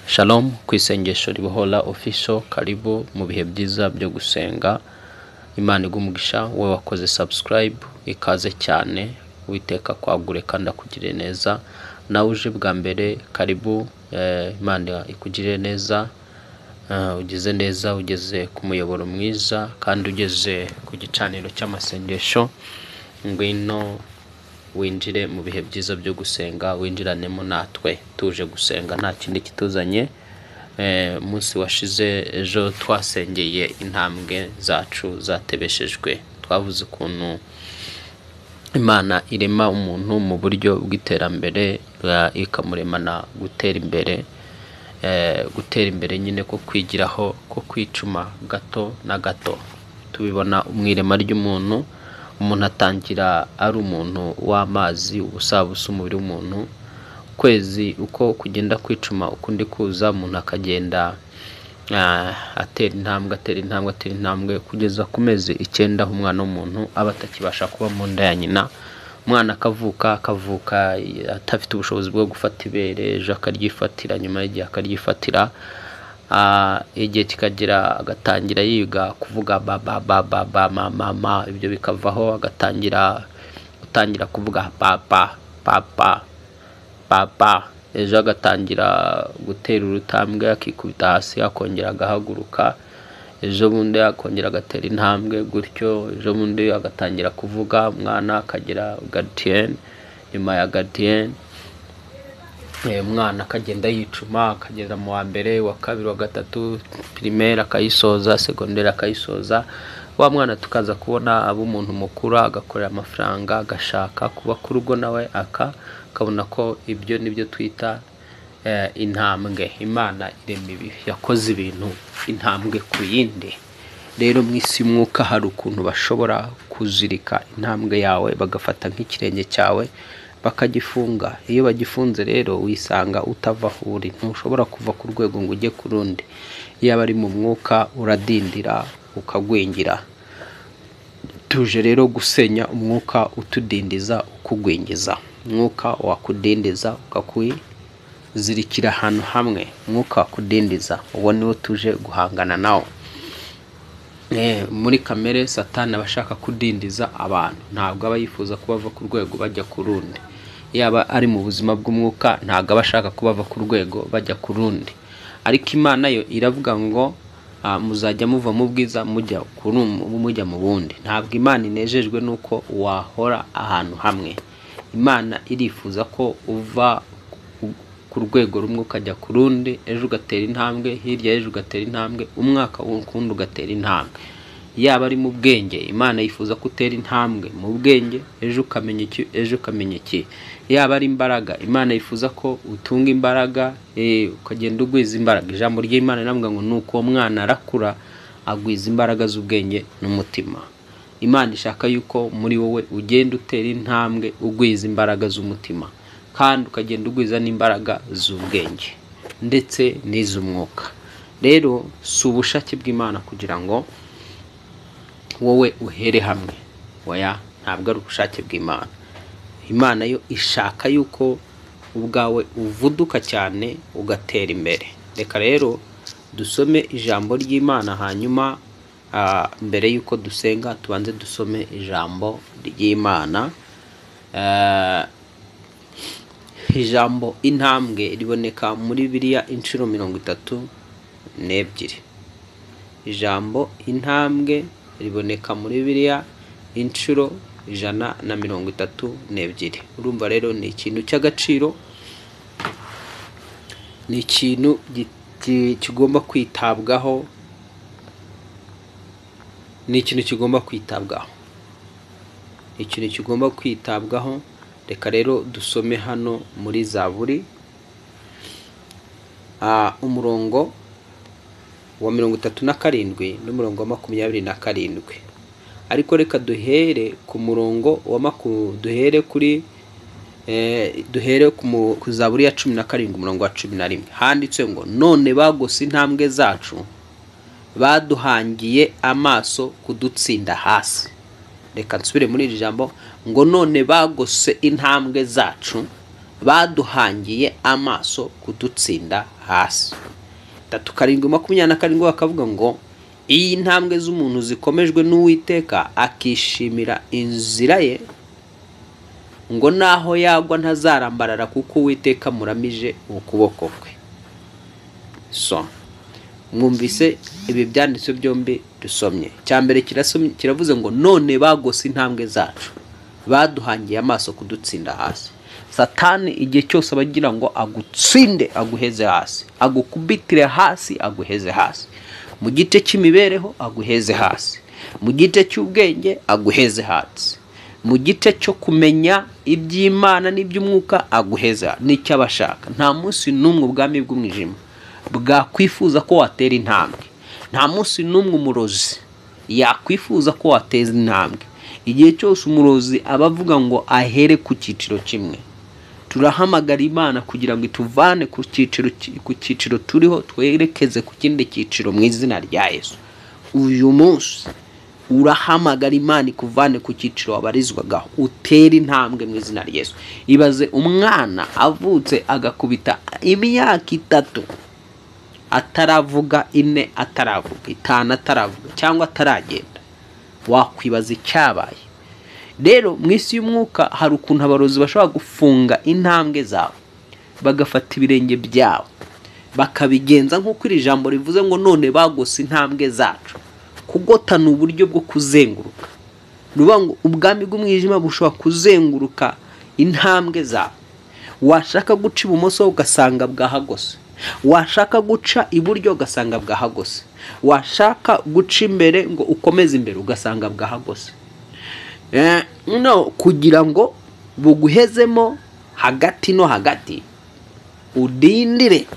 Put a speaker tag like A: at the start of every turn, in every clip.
A: Shalom ku isengesho ribohora official, karibu mu bihe byiza byo gusenga. Imana igumugisha wowe wakoze subscribe, ikaze cyane. Uwiteka kwagure kandi akugire neza. Nawe uje bwa mbere, karibu. Imana ikugire neza. Ugeze neza, ugeze ku muyoboro mwiza kandi ugeze ku gicaniro cy'amasengesho. Ngwino winjire mu bihe byiza byo gusenga, winjiranemo natwe tuje gusenga, nta kindi kituzanye. Munsi washize ejo twasengeye intambwe zacu zatebeshejwe. Twavuze ukuntu Imana irema umuntu mu buryo bw'iterambere, ikamuremana gutera imbere. Gutera imbere nyine ko kwigiraho, ko kwicuma gato na gato. Tubibona umwirema ry'umuntu. Umuntu atangira ari umuntu w'amazi, ubusabusa umubiri w'umuntu. Kwezi uko kugenda kwicuma ukundi kuza, umuntu akagenda atera intambwe kugeza ku mezi 9 umwana w'umuntu aba atakibasha kuba mu nda ya nyina. Umwana akavuka atafite ubushobozi bwo gufata ibere, ejo akaryifatira, nyuma y'igihe akaryifatira. Igihe kikagera agatangira yiga kuvuga baba mama, ibyo bikavaho agatangira kuvuga papa. Ejo agatangira gutera urutambwe, akikubita hasi, akongera agahaguruka. Ejo bundi akongera agatera intambwe gutyo. Ejo bundi agatangira kuvuga, umwana akagera gardienne. Nyuma ya gardienne umwana akagenda yicuma, akagera mu wa mbere, wa kabiri, wa gatatu, primaire akayisoza, secondaire akayisoza. Wa mwana tukaza kubona abo umuntu mukuru, agakorera amafaranga, agashaka kuba ku rugo nawe akabona ko ibyo nibyo twita intambwe. Imana irema ibi, yakoze ibintu intambwe ku yindi. Rero mu isi mwuka hari ukuntu bashobora kuzirika intambwe yawe, bagafata nk'ikirenge cyawe bakagifunga. Iyo bagifunze rero wisanga utava aho uri, ntushobora kuva ku rwego ngo ujye ku rundi. Iyo ari mu mwuka uradindira ukagwingira. Tuje rero gusenya umwuka utudindiza, ukugwingiza. Umwuka wakudindiza ukakwizirikira ahantu hamwe, umwuka wakudindiza, uwo niwo tuje guhangana nawo. Muri kamere Satani abashaka kudindiza abantu, ntabwo aba yifuza kubava ku rwego bajya ku rundi. Yaba ari mu buzima bw'umwuka, ntabwo aba ashaka kubava ku rwego bajya ku rundi. Ariko Imana yo iravuga ngo muzajya muva mu bwiza mujya mu bundi. Ntabwo Imana inejejwe nuko wahora ahantu hamwe. Imana irifuza ko uva ku rwego rumwe ukajya ku rundi. Ejo ugatera intambwe, hirya ejo ugatera intambwe, umwaka wundi ugatera intambwe. Yaba ari mu bwenge, Imana yifuza ko utera intambwe mu bwenge, ejo ukamenya iki, ejo ukamenya iki. Yaba ari imbaraga, Imana yifuza ko utunga imbaraga, ukagenda ugwiza imbaraga. Ijambo ry'Imana riravuga ngo nuko uwo mwana arakura, agwiza imbaraga z'ubwenge n'umutima. Imana ishaka yuko muri wowe ugenda utera intambwe, ugwiza imbaraga z'umutima, kandi ukagenda ugwiza n'imbaraga z'ubwenge ndetse n'iz'umwuka. Rero si ubushake bw'Imana kugira ngo wowe uhere hamwe. Oya, ntabwo ari ubushake bw'Imana. Imana yo ishaka yuko ubwawe uvuduka cyane ugatera imbere. Reka rero dusome ijambo ry'Imana, hanyuma mbere yuko dusenga tubanze dusome ijambo ry'Imana. Ijambo intambwe riboneka muri Bibiliya inshuro 32. Ijambo intambwe riboneka muri Bibiliya inshuro 132. Urumva rero ni ikintu cy'agaciro, ni ikintu kigomba kwitabwaho, ikintu kigomba kwitabwaho. Reka rero dusome hano muri Zaburi umurongo wa 37 n'umurongo wa 27. Ariko reka duhere ku murongo wa duhere ku Zaburi ya 17 umurongo wa 11. Handitse ngo none bagose intambwe zacu, baduhangiye amaso kudutsinda hasi. Reka nsubire muri iri jambo ngo none bagose intambwe zacu, baduhangiye amaso kudutsinda hasi. 3:27 bakavuga ngo iyi ntambwe z'umuntu zikomejwe n'Uwiteka akishimira inzira ye, ngo naho yagwa ntazarambarara kuko Uwiteka muramije ukuboko kwe. So mwumvise ibi byanditse byombi dusomye. Cyambere kiravuze ngo none bagose intambwe zacu, baduhangiye amaso kudutsinda hasi. Satani igihe cyose abagira ngo agutsinde aguheze hasi, agukubitire hasi aguheze hasi, mu gice cy'imibereho aguheze hasi, mu gice cy'ubwenge aguheze hasi, mu gice cyo kumenya iby'Imana n'iby'umwuka aguheze. Nicyo abashaka. Nta munsi n'umwe ubwami bw'umwijima bwakwifuza ko watera intambwe. Nta munsi n'umwe umurozi yakwifuza ko wateza intambwe. Igihe cyose umurozi abavuga ngo ahere ku cyiciro kimwe. Turahamagara Imana kugira ngo ituvane ku cyiciro turiho twerekeze ku kindi cyiciro mu izina rya Yesu. Uyu munsi urahamagara Imana ikuvane ku cyiciro wabarizwagaho, utera intambwe mu izina rya Yesu. Ibaze umwana avutse agakubita imyaka 3 ataravuga, 4 ataravuga, 5 ataravuga cyangwa ataragenda, wakwibaza icyabaye. Rero mu isi y'umwuka hari ukuntu abarozi bashobora gufunga intambwe zawe, bagafata ibirenge byawe bakabigenza nk'uko iri jambo rivuze ngo none bagose intambwe zacu. Kugotana uburyo bwo kuzenguruka. Nuvuga ngo ubwami bw'umwijima bushobora kuzenguruka intambwe zawe. Washaka guca ibumoso ugasanga bwahagose, washaka guca iburyo ugasanga bwahagose, washaka guca imbere ngo ukomeze imbere ugasanga bwahagose. No kugira ngo buguhezemo hagati no hagati, udindire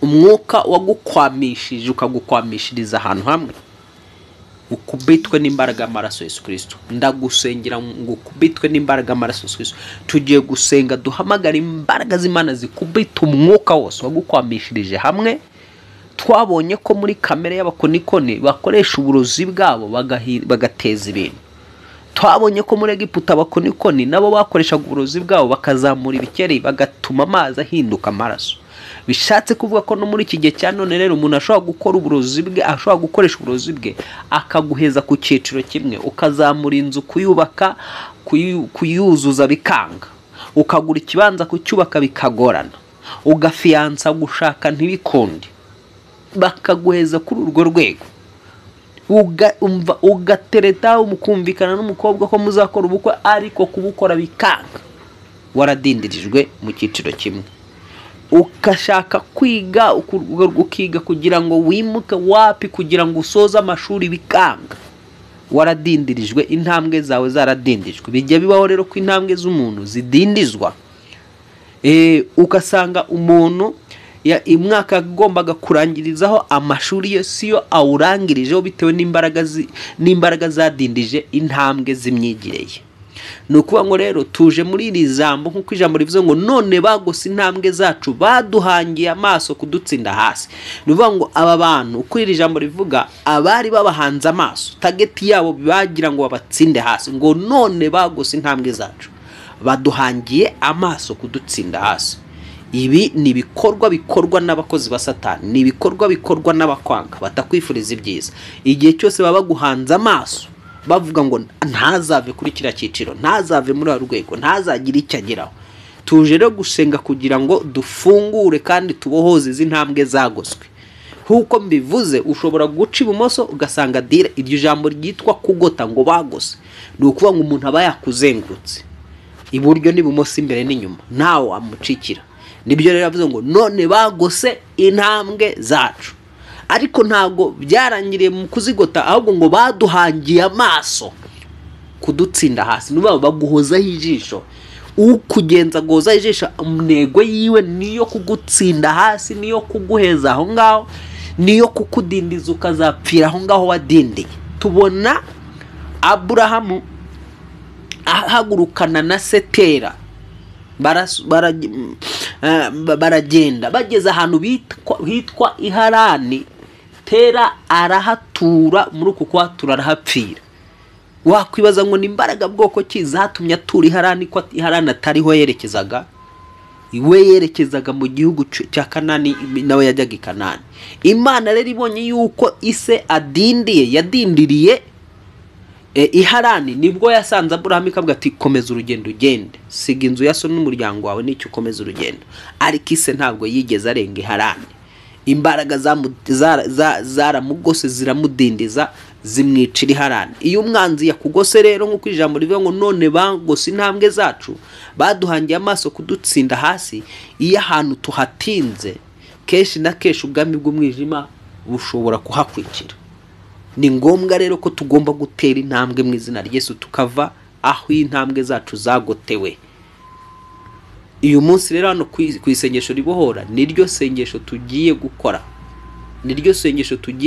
A: umwuka wagukwamishije ukagukwamishiriza ahantu hamwe, ukubitwe n'imbaraga y'amaraso Yesu Kristo. Ndagusengera ngo ukubitwe n'imbaraga y'amaraso Yesu Kristo. Tugiye gusenga duhamagara imbaraga z'Imana zikubita umwuka wose wagukwamishirije hamwe. Twabonye ko muri kamere y'abakonikoni bakoresha uburozi bwabo bagateza ibintu. Twabonye ko muri Egiputa abakonikoni nabo bakoreshaga uburozi bwabo bakazamura ibikeri bagatuma amazi ahinduka amaraso. Bishatse kuvuga ko no muri iki gihe cya none rero umuntu ashobora gukora uburozi bwe, ashobora gukoresha uburozi bwe akaguheza ku cyiciro kimwe, ukazamura inzu kuyubaka kuyuzuza bikanga, ukagura ikibanza kucyubaka bikagorana, ugafiyansa gushaka ntibikunde, bakaguheza kuri urwo rwego. Ugatereta umukumvikana n'umukobwa ko muzakora ubukwe ariko kubukora bikanga, waradindirijwe mu cyiciro kimwe. Ukashaka kwiga ukiga kugira ngo wimuke wapi, kugira ngo usoze amashuri bikanga, waradindirijwe, intambwe zawe zaradindijwe. Bijya bibaho rero ko intambwe z'umuntu zidindizwa. Ukasanga umuntu imwaka agombaga kurangirizaho amashuri ye siyo awurangirijeho bitewe n'imbaraga zadindije intambwe z'imyigire ye. Nukuvuga ngo rero tuje muri iri jambo nk'uko ijambo rivuze ngo none bagose intambwe zacu, baduhangiye amaso kudutsinda hasi. Nukuvuga ngo aba bantu uko iri jambo rivuga, abari babahanze amaso, target yabo bagira ngo babatsinde hasi, ngo none bagose intambwe zacu, baduhangiye amaso kudutsinda hasi. Ibi ni ibikorwa bikorwa n'abakozi ba Satani, ni ibikorwa bikorwa n'abakwanga batakwifuriza ibyiza. Igihe cyose baba guhanza amaso bavuga ngo ntazave kuri kira cyiciro, ntazave muri rwego, ntazagira icyo ageraho. Tuje rero gusenga kugira ngo dufungure kandi tubohoze izintambwe zagoswe. Huko mbivuze, ushobora guca ibumoso ugasanga dire iryo jambo ryitwa kugota ngo bagose. Nukuvuga ngo umuntu aba yakuzengurutse iburyo n'ibumoso, imbere n'inyuma, nawe amucikira. Nibyo rero yavuze ngo none bagose intambwe zacu. Ariko ntago byarangiriye mu kuzigota, ahubwo ngo baduhangiye amaso kudutsinda hasi. Nuba baguhozaho ijisho, ukugenza goza ijisho, umnego yiwe niyo kugutsinda hasi, niyo kuguheza aho ngaho, niyo kukudindiza ukazapfira aho ngaho wadindiye. Tubona Aburahamu ahagurukana na Setera, baragenda bageze ahantu hitwa Iharani. Tera arahatura, muri uku kuhatura arahapfira. wakwibaza ngo ni imbaraga bwoko ki zatumye atura Harani, ko Harani atariho yerekezaga? Iwe yerekezaga mu gihugu cya Kanani, nawe yajyaga i Kanani. Imana rero ibonye yuko ise yadindiriye i Harani, nibwo yasanze Aburahamu ikavuga ati komeza urugendo ugende, siga inzu ya so n'umuryango wawe nicyo komeza urugendo. Ariko ise ntabwo yigeze arenga i Harani. Imbaraga zaramugose ziramudindiza, zimwicira i Harani. Iyo umwanzi yakugose rero nk'uko ijambo rivuga ngo none bangose intambwe zacu, baduhangiye amaso kudutsinda hasi, iyo ahantu tuhatinze kenshi na kenshi ubwami bw'umwijima bushobora kuhakwikira. Ni ngombwa rero ko tugomba gutera intambwe mu izina rya Yesu, tukava aho intambwe zacu zagotewe. Uyu munsi rero hano ku isengesho ribohora, niryo sengesho tugiye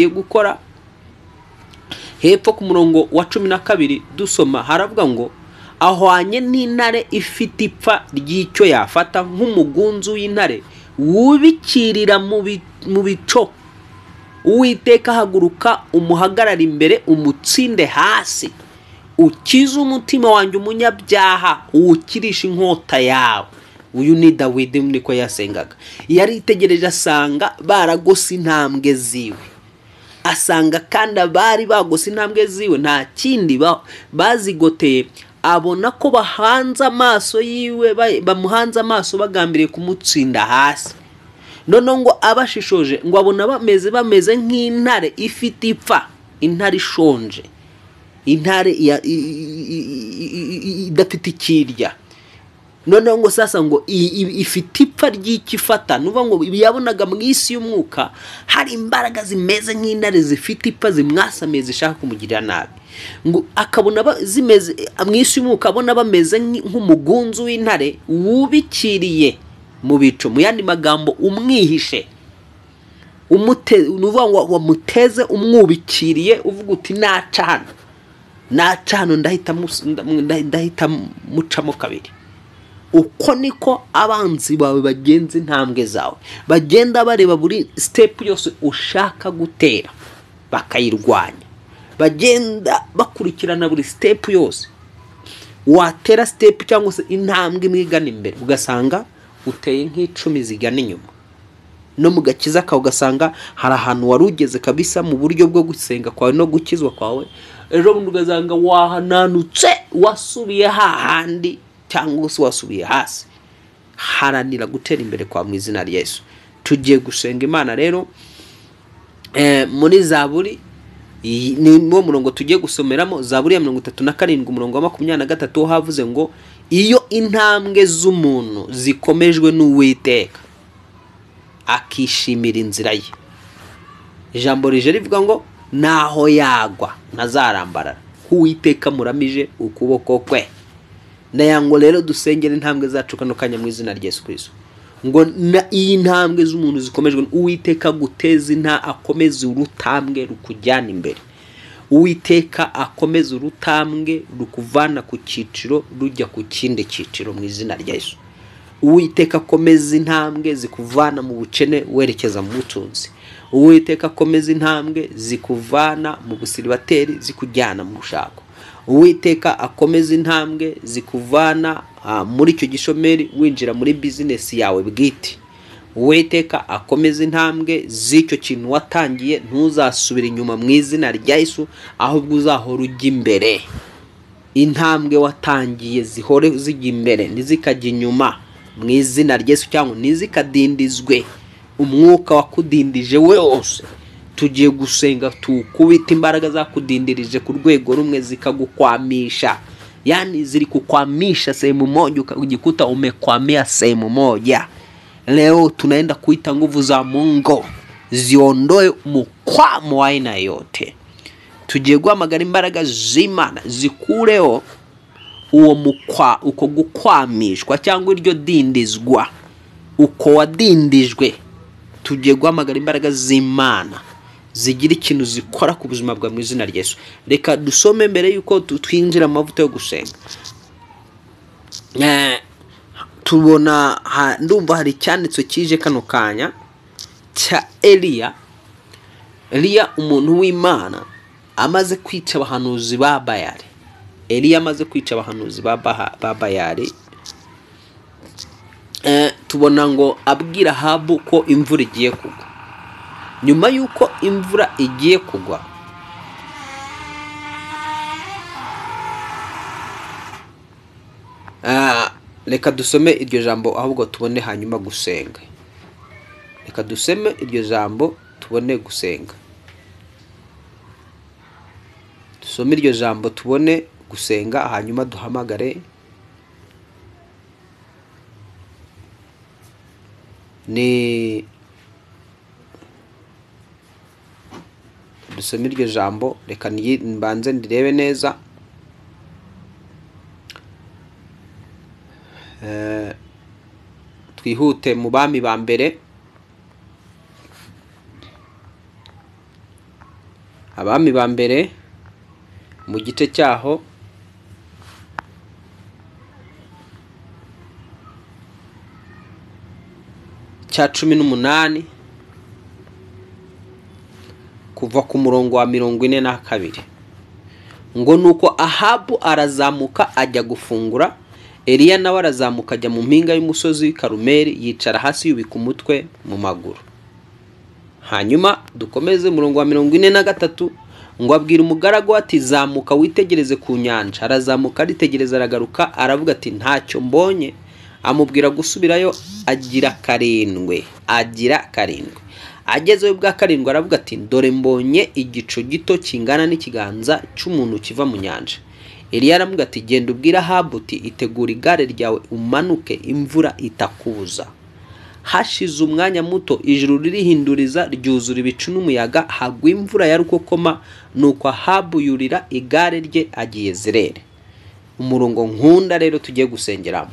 A: gukora, hepfo ku murongo wa 12 dusoma haravuga ngo ahwanye n'intare ifite ipfa ry'icyo yafata, nk'umugunzu w'intare wubikirira mu bico. Uwiteka haguruka umuhagarara imbere, umutsinde hasi, ukize umutima wanjye umunyabyaha, uwukirisha inkota yawe. Uyu ni Dawidi niko yasengaga. Yari itegereje asanga baragose intambwe ziwe, asanga kandi bari bagose intambwe ziwe nta kindi bazigoteye. Abona ko bahanze amaso yiwe, bamuhanze amaso bagambiriye kumutsinda hasi. None ngo abashishoje ngo abona bameze nk'intare ifite ipfa, intare ishonje, intare idafite ikirya. None ngo sasa ngo ifite ipfa ry'ikifata, nuva ngo yabonaga mu isi y'umwuka hari imbaraga zimeze nk'intare zifite ipfa, zimwasamiye zishaka kumugirira nabi. Ngo akabona zimeze mu isi y'umwuka, abona bameze nk'umugunzu w'intare wubikiriye mu bico. Mu yandi magambo umwihishe, nuva ngo wamuteze umwubikiriye, uvuga uti nacano ndahita mucamo kabiri. Uko niko abanzi bawe bagenza intambwe zawe, bagenda bareba buri step yose ushaka gutera bakayirwanya, bagenda bakurikirana buri step yose. Watera step cyangwa se intambwe imwigana imbere, ugasanga uteye nk'icumi zigana inyuma. No mu gakiza kawe ugasanga hari ahantu warugeze kabisa mu buryo bwo gusenga kwawe no gukizwa kwawe, ejo bundi ugasanga wahananutse, wasubiye hahandi cyangwa se wasubiye hasi. Haranira gutera imbere kwa mu izina rya Yesu. Tugiye gusenga Imana rero muri Zaburi, ni mu murongo tugiye gusomeramo, Zaburi ya 37 umurongo wa 23 havuze ngo iyo intambwe z'umuntu zikomejwe n'Uwiteka akishimira inzira ye, ijambo rije rivuga ngo naho yagwa ntazarambarara, Uwiteka muramije ukuboko kwe. Nayango rero dusengera intambwe zacu kano kanya mu izina rya Yesu Kristo, ngo iyi ntambwe z'umuntu zikomejwe Uwiteka guteza akomeza urutambwe rukujyana imbere. Uwiteka akomeza urutambwe rukuvana ku cyiciro rujya ku kindi cyiciro mu izina rya Yesu. Uwiteka akomeza intambwe zikuvana mu bukene werekeza mu butunzi. Uwiteka akomeza intambwe zikuvana mu busiribateri zikujyana mu bushako. Uwiteka akomeza intambwe zikuvana muri icyo gishomeri winjira muri business yawe bwite. Uwiteka akomeza intambwe z'icyo kintu watangiye, ntuzasubira inyuma mu izina rya Yesu, ahubwo uzahora ujya imbere. Intambwe watangiye zihore zijya imbere, ntizikajya inyuma mu izina rya Yesu, cyangwa ntizikadindizwe umwuka wakudindije wose. Tugiye gusenga tukubita imbaraga zakudindirije ku rwego rumwe zikagukwamisha, yani ziri kukwamisha sehemu moja ukajikuta umekwamia sehemu moja. Leo tunaenda kuita nguvu za Mungu ziondoe mkwamo wa aina yote. Tugiye guhamagara imbaraga z'Imana zikureo uko gukwamishwa cyangwa iryo dindizwa, uko wadindijwe. Tugiye guhamagara imbaraga z'Imana zigira ikintu zikora ku buzima bwa mu izina rya Yesu. Reka dusome mbere yuko twinjira mu mavuta yo gusenga. Tubona ndumva hari cyanditse kije kano kanya cya Eliya umuntu w'Imana amaze kwica abahanuzi ba Bayali. Eliya amaze kwica abahanuzi ba Bayali, tubona ngo abwira Ahabu ko imvura igiye kugwa. Nyuma yuko imvura igiye kugwa, reka dusome iryo jambo ahubwo tubone hanyuma gusenga. Reka dusome iryo jambo tubone gusenga. Dusome iryo jambo tubone gusenga hanyuma duhamagare ni dusome iryo jambo. Reka mbanze ndirebe neza. Twihute mu bami ba mbere. Abami ba mbere mu gice cyaho cya 18 kuva ku murongo wa 42 ngo nuko Ahabu arazamuka ajya gufungura, Eliya nawe arazamuka ajya mu mpinga y'umusozi w'i Karumeli, yicara hasi yubika umutwe mu maguru. Hanyuma dukomeze murongo wa 43 ngo abwira umugaragu ati zamuka witegereze ku nyanja. Arazamuka aritegereza, aragaruka aravuga ati ntacyo mbonye. Amubwira gusubirayo agira karindwi. Agezeyo bwa karindwi aravuga ati dore mbonye igicu gito kingana n'ikiganza cy'umuntu kiva mu nyanja. Eliya aravuga ati genda ubwira Ahabu uti itegura igare ryawe umanuke, imvura itakubuza. Hashize umwanya muto ijuru ririhinduriza ryuzura ibicu n'umuyaga, hagwa imvura ya rukokoma, nuko Ahabu yurira igare rye agiye Yezereli. Umurongo nkunda rero tugiye gusengeramo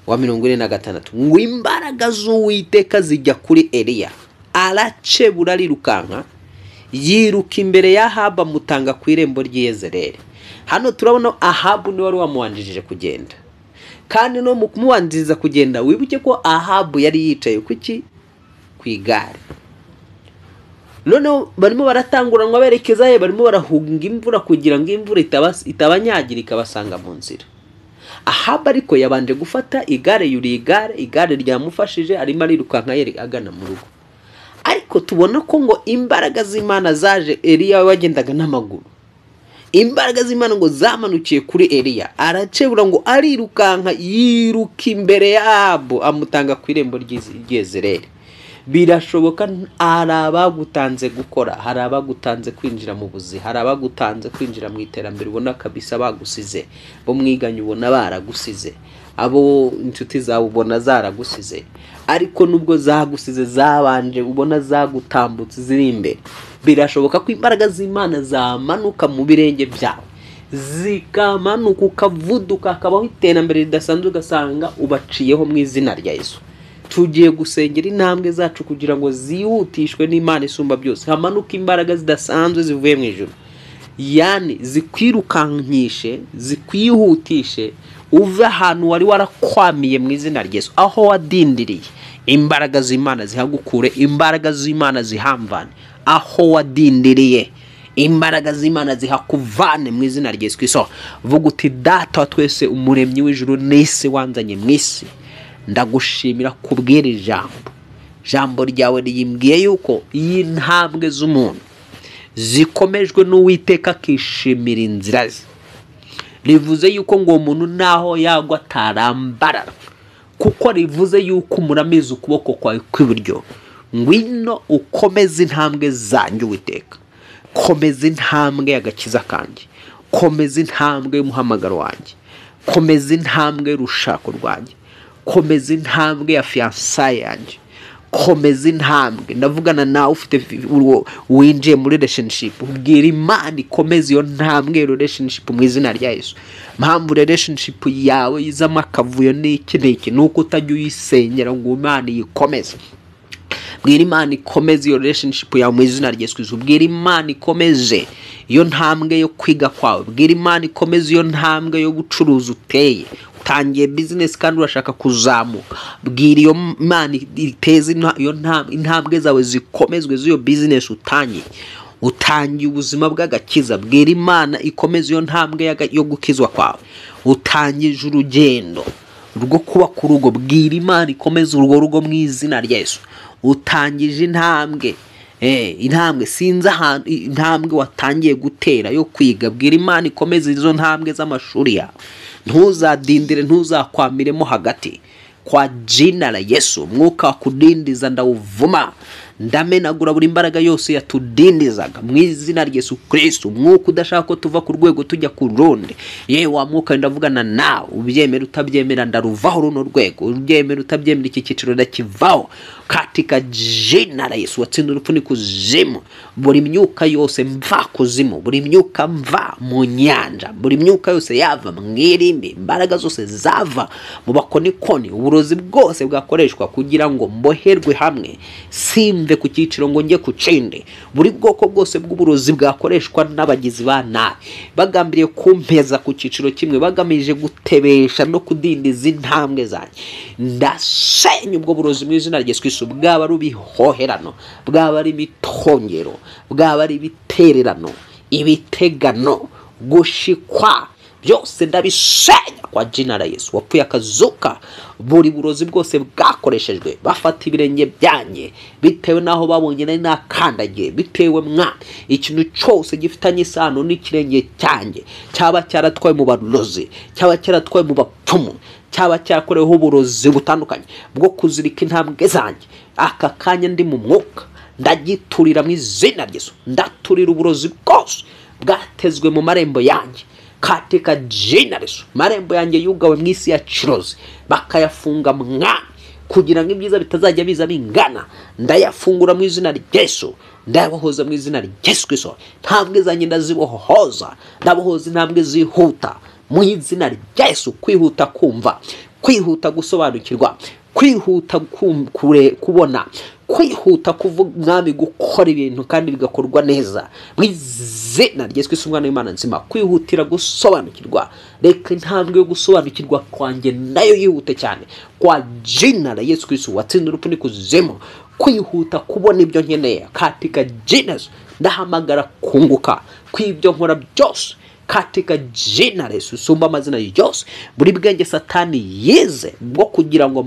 A: wa 46 ngo imbaraga z'Uwiteka zijya kuri Eliya, aracebura arirukanka, yiruka imbere ya Ahabu amutanga ku irembo ry'i Yezereli. Hano turabona Ahabu ni wari wamuwanjije kugenda, kandi no mu kumuwanjiriza kugenda wibuke ko Ahabu yari yicaye ku igare. None barimo baratanguranwa berekeza he, barimo barahunga imvura kugira ngo imvura itabanyagira ikabasanga mu nzira. Ahabu ariko yabanje gufata igare, yuri igare ryamufashije, arimo arirukanka yeri agana mu rugo. Ariko tubona ko ngo imbaraga z'Imana zaje, Eliya wagendaga n'amaguru. Imbaraga z'Imana ngo zamanukiye kuri Eliya, aracebura ngo arirukanka, yiruka imbere ya Ahabu amutanga ku irembo ry'i Yezereli. Birashoboka arabagutanze gukora, harabagutanze kwinjira mu buzi, harabagutanze kwinjira mu iterambere, ubona kabisa bagusize, bo mwiganye ubona baragusize, abo inshuti zawe ubona zaragusize, ariko nubwo zagusize zabanje ubona zagutambutse ziri imbere. Birashoboka ko imbaraga z'Imana zamanuka mu birenge byawe, zikamanuka ukavuduka, akabaho iterambere ridasanzwe, ugasanga ubaciyeho mu izina rya Yesu. Tugiye gusengera intambwe zacu kugira ngo zihutishwe n'Imana isumba byose, hamanuka imbaraga zidasanzwe zivuye mu ijuru, yani zikwirukankishe, zikwihutishe uve ahantu wari warakwamiye mu izina rya Yesu, aho wadindiriye. Imbaraga z'Imana zihagukure, imbaraga z'Imana zihamvane aho wadindiriye, imbaraga z'Imana zihakuvane mu izina rya Yesu Kristo. Vuga uti data wa twese, umuremyi w'ijuru n'isi, wanzanye mu isi, ndagushimira kubwira ijambo ryawe riyimbwiye yuko iyi ntambwe z'umuntu zikomejwe n'Uwiteka akishimira inzira ze. Rivuze yuko ngo umuntu naho yagwa atarambarara, kuko rivuze yuko umuramiza ukuboko kwawe kw'iburyo. Ngwino ukomeze intambwe zanjye Uwiteka, komeza intambwe y'agakiza kanjye, komeza intambwe y'umuhamagaro wanjye, komeza intambwe y'urushako rwanjye, komeza intambwe ya fiançailles yanjye, komeza intambwe. Ndavugana nawe ufite winjiye muri relationship, ubwira Imana ikomeze iyo ntambwe relationship mu izina rya Yesu. Mpamvu relationship yawe izamo akavuyo n'iki nuko utajya uyisenyera ngo Imana yikomeze. Bwira Imana ikomeze iyo relationship yawe mu izina rya Yesu. Bwira Imana ikomeze iyo ntambwe yo kwiga kwawe, bwira Imana ikomeze iyo ntambwe yo gucuruza uteye, utangiye business kandi urashaka kuzamuka. Bwira iyo Imana iteze iyo intambwe zawe zikomezwe z'iyo business utangiye. utangiye ubuzima bw'agakiza. Bwira Imana ikomeze iyo ntambwe yo gukizwa kwawe. Utangije urugendo rwo kuba ku rugo. Bwira Imana ikomeze urwo rugo mu izina rya Yesu. Utangije intambwe sinzi ahantu intambwe watangiye gutera yo kwiga. Bwira Imana ikomeze izo ntambwe z'amashuri yawe. Ntuzadindire, ntuzakwamiremo hagati. Kwa jina la Yesu, mwuka wakudindiza ndawuvuma. Ndamenagura buri imbaraga yose yatudindizaga mu izina rya Yesu Kristo. Mwuka udashaka ko tuva ku rwego tujya ku rundi. Wa mwuka ndavugana nawe, ubyemera utabyemera ndaruvaho runo rwego. Ubyemera utabyemera iki cyiciro ndakivaho katika jina la Yesu. Watsinda urupfu n'ikuzimu. Buri myuka yose mva kuzimu, buri myuka mva mu nyanja, buri myuka yose yava mu irimbi, imbaraga zose zava mu bakonikoni, uburozi bwose bwakoreshwa kugira ngo mboherwe hamwe simve ku cyiciro ngo njye ku kindi. Buri bwoko bwose bw'uburozi bwakoreshwa n'abagizi ba nabi bagambiriye kumpeza ku cyiciro kimwe, bagamije gutebesha no kudindiza intambwe zanjye, ndasenya ubwo burozi mu izina rya Yesu Kristo. Bwaba ari ibihoherano, bwaba ari imitongero, bwaba ari ibitererano, ibitegano, gushikwa, byose ndabisenya kwa jina la Yesu. Wapfuye akazuka. Buri burozi bwose bwakoreshejwe bafata ibirenge byanjye bitewe naho babonye nari nakandagiye, bitewe ikintu cyose gifitanye isano n'ikirenge cyanjye, cyaba cyaratwaye mu barozi, cyaba cyaratwaye mu bapfumu, cyaba cyakoreweho uburozi butandukanye bwo kuzirika intambwe zanjye, aka kanya ndi mu mwuka ndagiturira mu izina rya Yesu. Ndaturira uburozi bwose bwatezwe mu marembo yanjye katika jina la Yesu. Marembo yanjye yugawe mu isi ya kirozi bakayafunga kugira ngo ibyiza bitazajya biza bingana. Ndayafungura mu izina rya Yesu. Ndayabohoza mu izina rya Yesu Kristo. Ntambwe zanjye ndazibohoza, ndabohoza intambwe zihuta mu izina rya Yesu. Kwihuta kumva, kwihuta gusobanukirwa, kwihuta kubona, kwihuta kuvuga mwami, gukora ibintu kandi bigakorwa neza mu izina rya Yesu Kristo umwana w'Imana nzima. Kwihutira gusobanukirwa, reka intambwe yo gusobanukirwa kwanjye nayo yihute cyane kwa jina la Yesu Kristo. Watsinda urupfu n'ikuzimu. Kwihuta kubona ibyo nkeneye katika jina. Ndahamagara kunguka kw'ibyo nkora byose katika jina la Yesu. Sumba amazina yose. Buri bwenge Satani yize bwo kugira ngo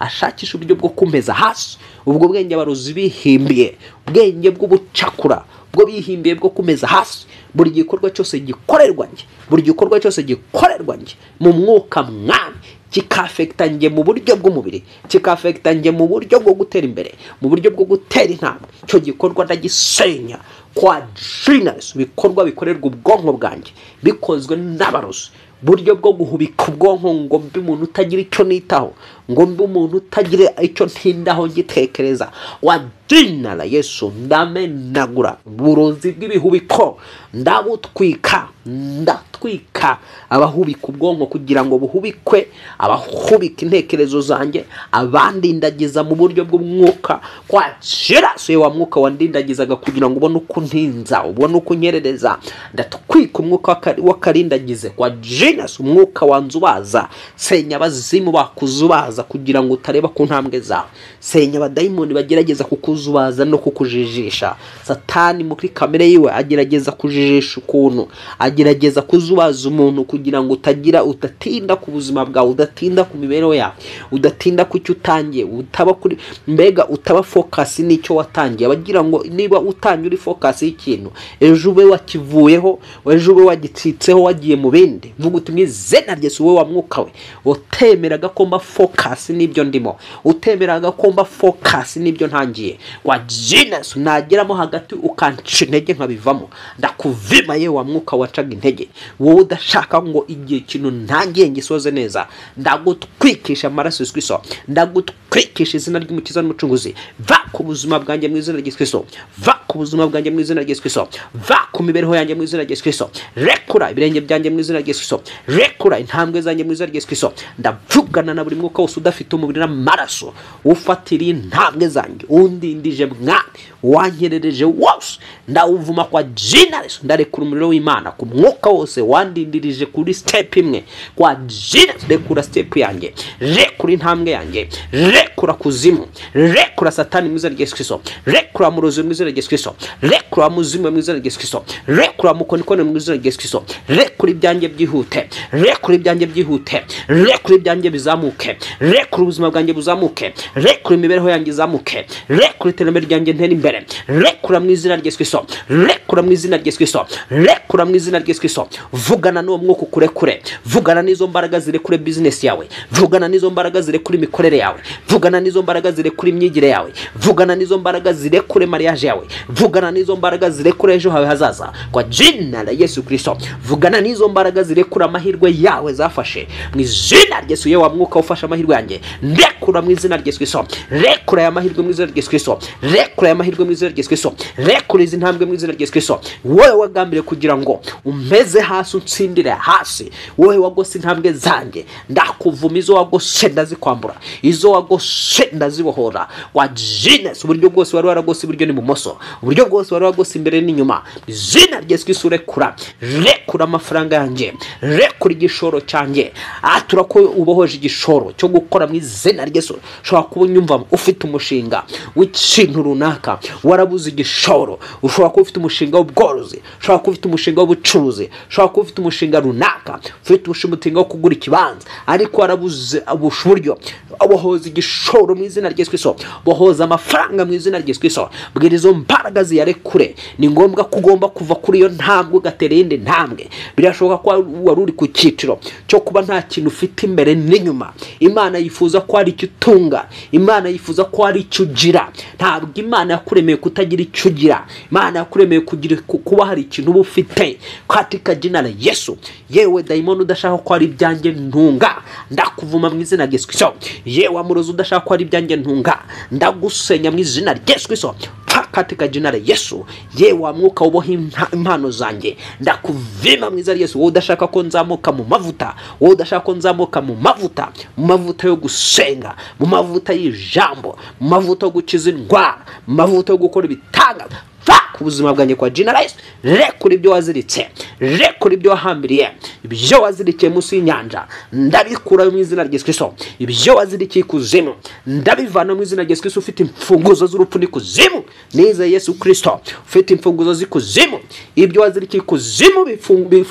A: ashakisha uburyo bwo kumeza hasi, ubwo bwenge abarozi bihimbiye, ubwenge bw'ubucakura bwo bihimbiye bwo kumeza hasi, buri gikorwa cyose gikorerwa nje, buri gikorwa cyose gikorerwa nje mu mwuka mwami, kikafekta nje mu buryo bw'umubiri, kikafekta nje mu buryo bwo gutera imbere, mu buryo bwo gutera intambwe, cyo gikorwa ndagisenya kwa jina la Yesu. Bikorwa bikorerwa ubwonko bwanjye bikozwe n'abarozi, buryo bwo guhubika ubwonko ngo mbi umuntu utagira icyo nitaho, ngo mbi umuntu utagira icyo ntindaho ngitekereza. Wa jina la Yesu ndamenagura burozi bw'ibihubiko, ndabutwika, ndatwika abahubika ubwonko kugira ngo buhubikwe, abahubika intekerezo zanjye, abandindagiza mu buryo bw'umwuka kwa jina wa mwuka wandindagizaga kugira ngo ubone uko ntinza, ubone uko nyerereza. Ndatwika umwuka wakarindagize kwa jina. Umwuka wanzubaza, senya abazimu bakuzubaza kugira ngo utareba ku ntambwe zawe, senya abadayimoni bagerageza kukuzubaza no kukujijisha. Satani muri kamere yiwe agerageza kujijisha ukuntu, agerageza kuzubaza umuntu kugira ngo udatinda ku buzima bwawe, udatinda ku mibereho yawe, udatinda ku cyo utangiye, utaba kuri mbega utaba focus n'icyo watangiye. Abagira ngo niba utangiye uri focus y'ikintu, ejo ube wakivuyeho, ejo ube wagitsitseho, wagiye mu bindi. Vuga uti mwizena rye suwe wa mwuka we, utemeraga ko mba focus n'ibyo ndimo, utemeraga ko mba focus n'ibyo ntangiye. Kwa jina nageramo hagati ukanca intege nkabivamo, ndakuvima yewe wa mwuka wacaga intege. Wowe udashaka ngo igihe kintu ntangiye ngisoze neza, ndagutwikisha amaraso Yesu Kristo, ndagutwikisha izina ry'umukiza n'umucunguzi. Va ku buzima bwanjye mu izina rya Yesu Kristo, va ku buzima bwanjye mu izina rya Yesu Kristo, va ku mibereho yanjye mu izina rya Yesu Kristo. Rekura ibirenge byanjye mu izina rya Yesu Kristo, rekura intambwe zanjye mu izina rya Yesu Kristo. Ndavugana na buri mwuka wose udafite umubiri n'amaraso ufatira intambwe zanjye, undindije mwami, wanyerereje wose, ndawuvuma kwa jina Yesu. Ndarekura umuriro w'Imana ku mwuka wose wandindirije kuri step imwe, kwa jina rekura step yanjye, rekura intambwe yanjye, rekura kuzimu, rekura satani mu izina rya Yesu Kristo, rekura murozi mu izina rya Yesu Kristo, rekura muzimu mu izina rya Yesu Kristo, rekura mukonikone mu izina rya Yesu Kristo, rekura ibyanjye byihute, rekura ibyanjye byihute, rekura ibyanjye bizamuke, rekura ubuzima bwanjye buzamuke, rekura imibereho yanjye izamuke, rekura iterambere ryanjye ntera imbere, rekura mu izina rya Yesu Kristo, rekura mu izina rya Yesu Kristo, rekura mu izina rya Yesu Kristo. Vugana n'uwo mwuka ukurekure, vugana n'izo mbaraga zirekure business yawe, vugana n'izo mbaraga zirekure imikorere yawe, vugana n'izo mbaraga zirekure imyigire yawe, vugana n'izo mbaraga zirekure mariage yawe, vugana n'izo mbaraga zirekure ejo hawe hazaza kwa jina la Yesu Kristo. Vugana n'izo mbaraga zirekura amahirwe yawe zafashe mu izina rya Yesu. Yewe mwuka ufasha amahirwe yanjye, rekura mu izina rya Yesu Kristo, rekura aya mahirwe mu izina rya Yesu Kristo, rekura aya mahirwe mu izina rya Yesu Kristo, rekura izi ntambwe mu izina rya Yesu Kristo. Wowe wagambire kugira ngo umeze hasi utsindire hasi, wowe wagose intambwe zanjye, ndakuvuma izo wagose ndazikwambura, izo wagose ndazibohora wa Jesus. Uburyo bwose wari waragose iburyo n'ibumoso, uburyo bwose wari wagose imbere n'inyuma, izina rya Yesu Kristo rekura amafaranga yanjye, rekura igishoro cyanjye. Atura ko ubohoje igishoro cyo gukora mu izina rya Yesu. Ushobora kuba unyumva ufite umushinga w'ikintu runaka, warabuze igishoro. Ushobora kuba ufite umushinga w'ubworozi, ushobora kuba ufite umushinga w'ubucuruzi, ushobora kuba ufite umushinga runaka, ufite umushinga wo kugura ikibanza ariko warabuze uburyo. Bohoza igishoro mu izina rya Yesu Kristo, bohoza amafaranga mu izina rya Yesu Kristo. Bwira izo mbaraga ziyarekure. Ni ngombwa kugomba kuva kuri iyo ntambwe ugatera iyindi ntambwe. Birashoboka ko wari uri ku cyiciro cyo kuba nta kintu ufite imbere n'inyuma. Imana yifuza ko hari icyo utunga, Imana yifuza ko hari icyo ugira. Ntabwo Imana yakuremeye kutagira icyo ugira, Imana yakuremeye kuba hari ikintu uba ufite katika jina la Yesu. Yewe daimoni udashaka ko hari ibyanjye ntunga, ndakuvuma mu izina rya Yesu Kristo. Yewe amurozi udashaka ko hari ibyanjye ntunga, ndagusenya mu izina rya Yesu Kristo katika jina la Yesu. Yewe mwuka uboha impano zanjye, ndakuvima mu izina rya Yesu. Wowe udashaka ko nzamuka mu mavuta, wowe udashaka ko nzamuka mu mavuta yo gusenga, mu mavuta y'ijambo, mu mavuta yo gukiza indwara, mu mavuta yo gukora ibitangaza, ku buzima bwanjye kwa jina la Yesu. Rekura ibyo waziritse, rekura ibyo wahambiriye, ibyo wazirikiye munsi y'inyanja, ndabikura mu izina rya Yesu Kristo. Ibyo wazirikiye kuzimu, ndabivana mu izina rya Yesu Kristo. Ufite imfunguzo z'urupfu n'ikuzimu, nize Yesu Kristo. Ufite imfunguzo z'ikuzimu, ibyo wazirikiye kuzimu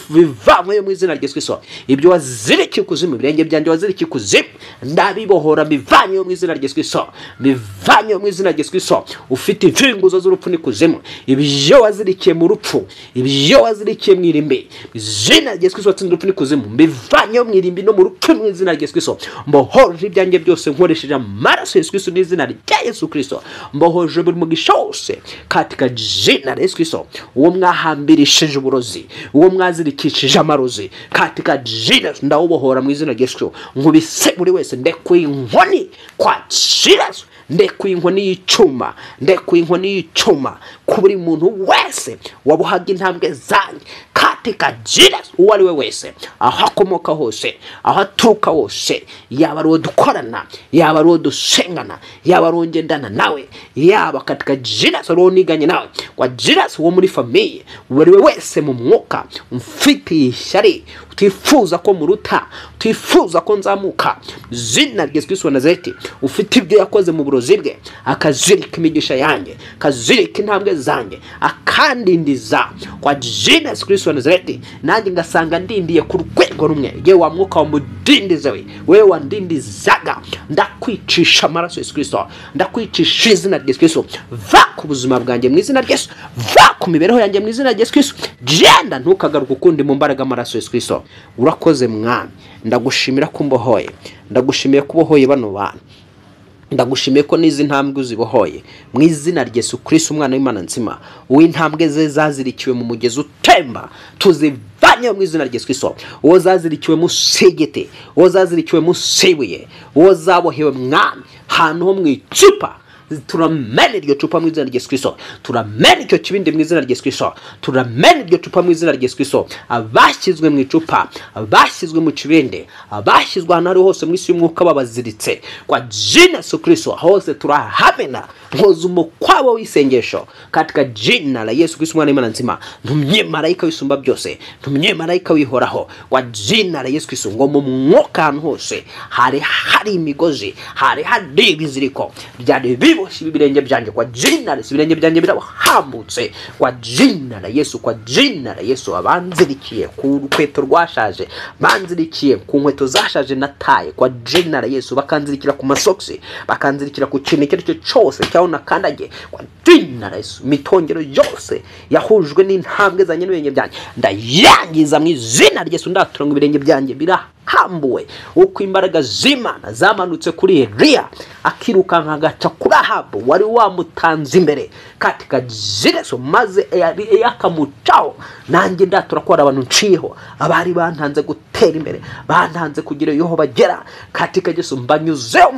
A: bivanywe mu izina rya Yesu Kristo. Ibyo wazirikiye kuzimu, birenge byanjye wazirikiye kuzimu, ndabibohora bivanywe mu izina rya Yesu Kristo, bivanywe mu izina rya Yesu Kristo. Ufite imfunguzo z'urupfu n'ikuzimu, ibyo wazirikiye mu rupfu, ibyo wazirikiye mu irimbi, izina rya Yesu Kristo watsinze urupfu n'ikuzimu, mbivanye mu irimbi no mu rupfu mu izina rya Yesu Kristo. Mbohoje ibyanjye byose nkoresheje amaraso ya Yesu Kristo n'izina rya Yesu Kristo. Mbohoje buri mugisha wose katika jina la Yesu Kristo. Uwo mwahambirishije uburozi, uwo mwazirikishije amarozi, katika jina ndawubohora mu izina rya Yesu Kristo. Nkubise buri wese ndekuye inkoni kwa jina, ndekuye inkoni y'icuma, ndekuye inkoni y'icuma ku buri muntu wese wabuhaga intambwe zanjye katika jina. Uwo ari we wese, aho akomoka hose, aho aturuka hose, yaba ari uwo dukorana, yaba ari uwo dusengana, yaba ari uwo ngendana nawe, yaba katika jina ari uwo niganye nawe kwa jina, uwo muri famiye, uwo ari we wese mu mwuka umfitiye ishyari, utifuza ko muruta, utifuza ko nzamuka, zina rya Yesu Kristo wa Nazareti. Ufite ibyo yakoze mu burozi bwe, akazirika imigisha yanjye, akazirika intambwe zanjye, akandindiza kwa jina Yesu Kristo wa Nazareti. Nanjye ngasanga ndindiye ku rwego rumwe. Yewe wa mwuka wamudindiza wewe wandindizaga, ndakwicisha amaraso Yesu Kristo, ndakwicisha izina rya Yesu Kristo. Va ku buzima bwanjye mu izina rya Yesu, va ku mibereho yanjye mu izina rya Yesu Kristo. Genda ntukagaruke ukundi mu mbaraga amaraso Yesu Kristo. Urakoze mwami, ndagushimira ko mbohoye, ndagushimiye ko ubohoye bano bantu, ndagushimiye ko nizi ntambwe uzibohoye mu izina rya Yesu Kristo umwana w'Imana nzima. Uw'intambwe ze zazirikiwe mu mugezi utemba, tuzivanye mu izina rya Yesu Kristo. Uwo zazirikiwe mu segete, uwo zazirikiwe mu sebuye, uwo zabohewe mwami hantu ho mu icupa, turamena iryo cupa mu izina rya Yesu Kristo, turamena icyo kibindi mu izina rya Yesu Kristo, turamena iryo cupa mu izina rya Yesu Kristo. Abashyizwe mu icupa, abashyizwe mu kibindi, abashyizwe ahantu ari hose mu isi y'umwuka babaziritse, kwa jina Yesu Kristo hose turahamena mwoza umukwabo w'isengesho katika jina la Yesu Kristo mwana w'Imana nzima. Ntumye marayika wisumba byose, ntumye marayika wihoraho, kwa jina la Yesu Kristo ngo mu mwuka ahantu hose hari imigozi, hari ibiziriko byari biboshye ibirenge byanjye, kwa jina la ibirenge byanjye birahambutse kwa jina la Yesu, kwa jina la Yesu. Abanzirikiye ku rukweto rwashaje, banzirikiye ku nkweto zashaje nataye, kwa jina la Yesu, bakanzirikira ku masoksi, bakanzirikira ku kintu icyo aricyo cyose cyaho nakandage, kwa jina la Yesu. Mitongero yose yahujwe n'intambwe zanye n'ibirenge byanjye ndayangiza mu izina rya Yesu. Ndatura ngo ibirenge byanjye birahambuwe uko imbaraga z'Imana zamanutse kuri Eliya akiruka nkagaca kuri Ahabu wari wamutanze imbere katika jina Yesu, maze yakamucaho. Nanjye ndatura ko abantu nciyeho abari bantanze gutera imbere, bantanze kugira yoho bagera katika Yesu. Mbanyuzeho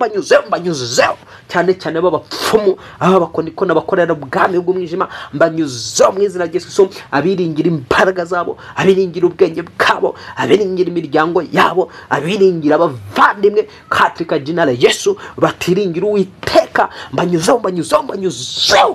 A: cyane cyane b'abapfumu, abakoniko n'abakorera ubwami bw'umwijima, mbanyuzeho mu izina rya Yesu. Abiringira imbaraga zabo, abiringira ubwenge bwabo, abiringira imiryango yabo, abiringira abavandimwe katika jina la Yesu, batiringira Uwiteka, mbanyuzeho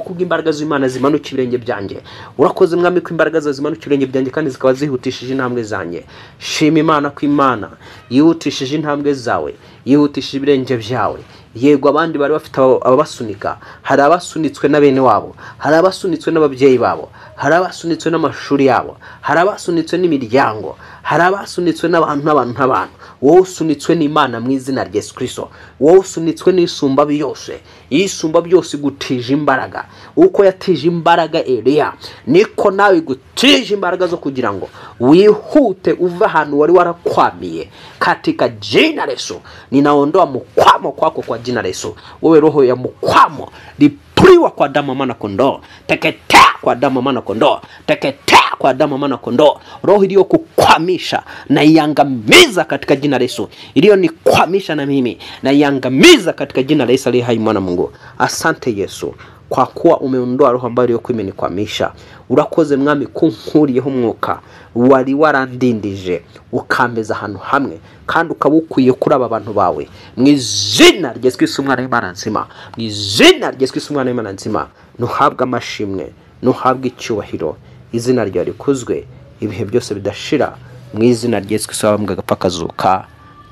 A: kubw'imbaraga z'Imana zimanuka ibirenge byanjye. Urakoze mwami ko imbaraga zawe zimanuka ibirenge byanjye kandi zikaba zihutishije intambwe zanjye. Shima Imana ko Imana yihutishije intambwe zawe, yihutishije ibirenge byawe. Yego abandi bari bafite ababasunika, hari abasunitswe na bene wabo, hari abasunitswe n'ababyeyi babo, hari abasunitswe n'amashuri yabo, hari abasunitswe n'imiryango, hari abasunitswe n'abantu. Wowe usunitswe n'Imana mu izina rya Yesu Kristo, wowe usunitswe n'isumba byose. Isumba byose gutije imbaraga, uko yatije imbaraga Eliya niko nawe gutije imbaraga zo kugira ngo wihute uva ahantu wari warakwamiye katika jina la Yesu. Ninaondoa mkwamo kwako kwa jina la Yesu. Wewe roho ya mkwamo lipriwa kwa damu ya mwana kondoo, teketea kwa damu ya mwana kondoo, teketea kwa damu ya mwana kondoo. Roho iliyo kukwamisha na iangamiza katika jina la Yesu, iliyo nikwamisha na mimi na iangamiza katika jina la Yesu aliye hai mwana Mungu. Asante Yesu kwa kuwa umeondoa roho ambayo iliyokuwa imenikwamisha. Urakoze mwami kunkuriyeho umwuka wari warandindije ukambeza ahantu hamwe kandi ukabukwiye kuri aba bantu bawe mu izina rya Yesu Kristo umwana w'Imana nzima, mu izina rya Yesu Kristo umwana w'Imana nzima. Nuhabwe amashimwe, nuhabwe icyubahiro, izina ryawe rikuzwe ibihe byose bidashira, mu izina rya Yesu Kristo wabambwe agapfa kazuka.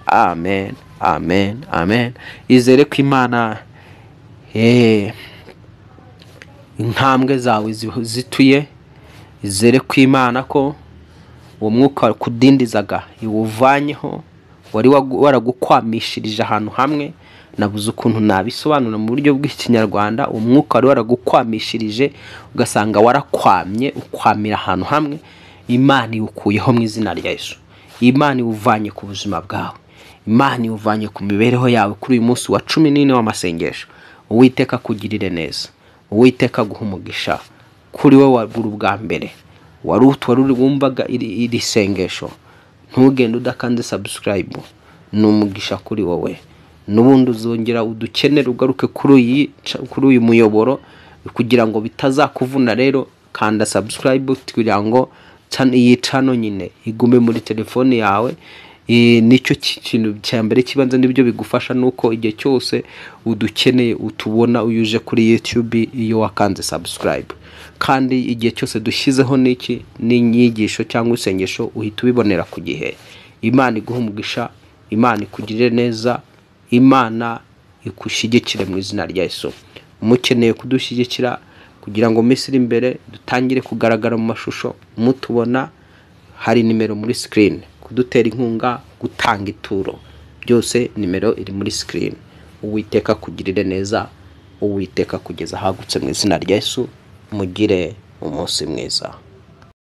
A: Amen, amen, amen. Izere ko Imana intambwe zawe zituye, izere ko Imana ko uwo mwuka kudindizaga iwuvanyeho, wari waragukwamishirije ahantu hamwe. Nabuze ukuntu nabisobanura mu buryo bw'ikinyarwanda. Uwo mwuka wari waragukwamishirije ugasanga warakwamye, ukwamira ahantu hamwe. Imana iwukuyeho mu izina rya Yesu. Imana iwuvanye ku buzima bwawe, Imana iwuvanye ku mibereho yawe kuri uyu munsi wa 14 w'amasengesho. Uwiteka kugirire neza, Uwiteka guha umugisha kuri we wagura ubwa mbere wari wumvaga iri sengesho. Ntugende udakanze subscribe, n'umugisha kuri wowe. Nubundi uzongera udukenera ugaruke kuri uyu muyoboro kugira ngo bitazakuvuna. Rero kanda subscribe kugira ngo iyi channel nyine igume muri telefone yawe. Nicyo kintu cyambere kibanza, nibyo bigufasha nuko igihe cyose udukeneye utubona uyuje kuri YouTube iyo wakanze subscribe. Kandi igihe cyose dushyizeho n'inyigisho cyangwa isengesho uhita ubibonera ku gihe. Imana iguha umugisha, Imana ikugirire neza, Imana ikushigikire mu izina rya Yesu. Mukeneye kudushyigikira kugira ngo Misiri imbere dutangire kugaragara mu mashusho mutubona, hari nimero muri screen. Kudutera inkunga, gutanga ituro, byose nimero iri muri screen. Uwiteka kugirire neza, Uwiteka kugeza hagutse mu izina rya Yesu. Mugire umunsi mwiza.